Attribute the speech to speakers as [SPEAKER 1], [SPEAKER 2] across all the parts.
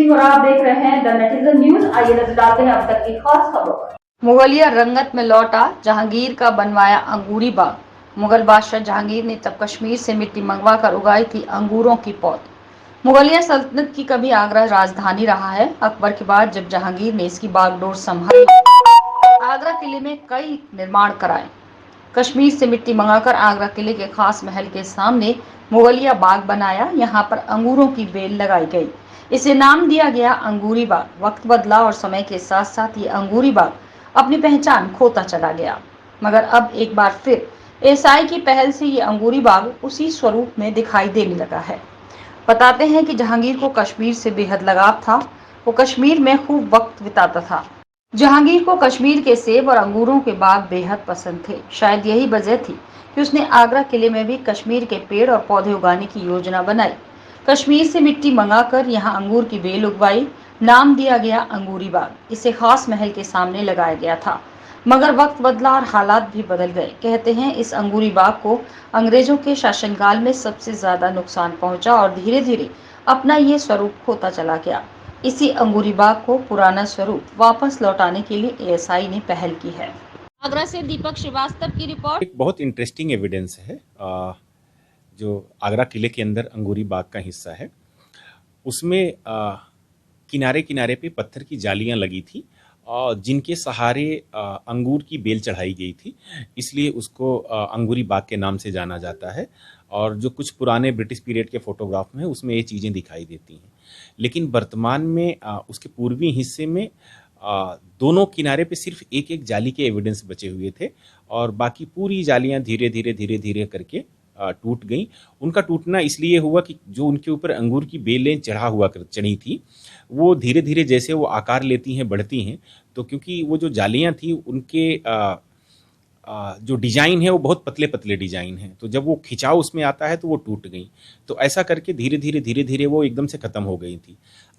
[SPEAKER 1] सिंह और आप देख रहे हैं द नेटिजन न्यूज। आइए नजर डालते हैं अब तक की खास खबरों पर।
[SPEAKER 2] मुगलिया रंगत में लौटा जहांगीर का बनवाया अंगूरी बाग। मुगल बादशाह जहांगीर ने तब कश्मीर से मिट्टी मंगवा कर उगाई थी अंगूरों की पौध। मुगलिया सल्तनत की कभी आगरा राजधानी रहा है। अकबर के बाद जब जहांगीर ने इसकी बागडोर संभाली, आगरा किले में कई निर्माण कराए। कश्मीर से मिट्टी मंगाकर आगरा किले के खास महल के सामने मुगलिया बाग बनाया। यहाँ पर अंगूरों की बेल लगाई गई। इसे नाम दिया गया अंगूरी बाग। वक्त बदला और समय के साथ साथ ये अंगूरी बाग अपनी पहचान खोता चला गया, मगर अब एक बार फिर एएसआई की पहल से ये अंगूरी बाग उसी स्वरूप में दिखाई देने लगा है। बताते हैं कि जहांगीर को कश्मीर से बेहद लगाव था। वो कश्मीर में खूब वक्त बिताता था। जहांगीर को कश्मीर के सेब और अंगूरों के बाग बेहद पसंद थे। शायद यही वजह थी कि उसने आगरा किले में भी कश्मीर के पेड़ और पौधे उगाने की योजना बनाई। कश्मीर से मिट्टी मंगाकर यहाँ अंगूर की बेल उगवाई। नाम दिया गया अंगूरी बाग। इसे खास महल के सामने लगाया गया था, मगर वक्त बदला और हालात भी बदल गए। कहते हैं इस अंगूरी बाग को अंग्रेजों के शासनकाल में सबसे ज्यादा नुकसान पहुंचा और धीरे धीरे अपना ये स्वरूप खोता चला गया। इसी अंगूरी बाग को पुराना स्वरूप वापस लौटाने के लिए एएसआई ने पहल की है। आगरा से दीपक श्रीवास्तव की रिपोर्ट।
[SPEAKER 3] एक बहुत इंटरेस्टिंग एविडेंस है जो आगरा किले के अंदर अंगूरी बाग का हिस्सा है। उसमें किनारे किनारे पे पत्थर की जालियां लगी थी जिनके सहारे अंगूर की बेल चढ़ाई गई थी, इसलिए उसको अंगूरी बाग के नाम से जाना जाता है। और जो कुछ पुराने ब्रिटिश पीरियड के फोटोग्राफ में उसमें ये चीज़ें दिखाई देती हैं। लेकिन वर्तमान में उसके पूर्वी हिस्से में दोनों किनारे पे सिर्फ एक एक जाली के एविडेंस बचे हुए थे और बाकी पूरी जालियां धीरे धीरे करके टूट गई। उनका टूटना इसलिए हुआ कि जो उनके ऊपर अंगूर की बेलें चढ़ी थी वो धीरे धीरे जैसे वो आकार लेती हैं, बढ़ती हैं, तो क्योंकि वो जो जालियां थी उनके जो डिज़ाइन है वो बहुत पतले पतले डिज़ाइन है, तो जब वो खिंचाव उसमें आता है तो वो टूट गई। तो ऐसा करके धीरे धीरे वो एकदम से ख़त्म हो गई थी।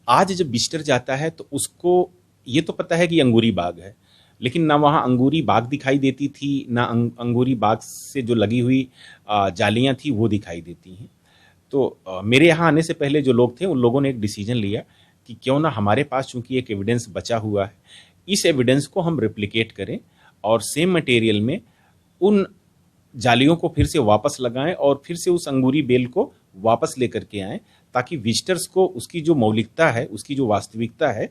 [SPEAKER 3] आज जब विजिटर जाता है तो उसको ये तो पता है कि अंगूरी बाग है, लेकिन ना वहाँ अंगूरी बाग दिखाई देती थी, ना अंगूरी बाग से जो लगी हुई जालियाँ थी वो दिखाई देती हैं। तो मेरे यहाँ आने से पहले जो लोग थे उन लोगों ने एक डिसीजन लिया कि क्यों ना हमारे पास चूँकि एक एविडेंस बचा हुआ है, इस एविडेंस को हम रेप्लिकेट करें और सेम मटेरियल में उन जालियों को फिर से वापस लगाएं और फिर से उस अंगूरी बेल को वापस लेकर के आएँ, ताकि विजिटर्स को उसकी जो मौलिकता है, उसकी जो वास्तविकता है,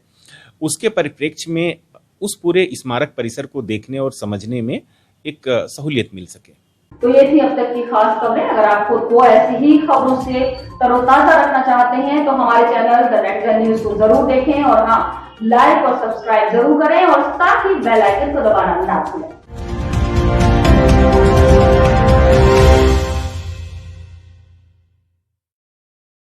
[SPEAKER 3] उसके परिप्रेक्ष्य में उस पूरे स्मारक परिसर को देखने और समझने में एक सहूलियत मिल सके।
[SPEAKER 1] तो ये थी अब तक की खास खबरें। अगर आप खुद को ऐसी ही खबरों से तरोताजा रखना चाहते हैं तो हमारे चैनल द नेटिजन न्यूज को जरूर देखें और हाँ, लाइक और सब्सक्राइब जरूर करें और साथ ही बेल आइकन को दबाना ना भूलें।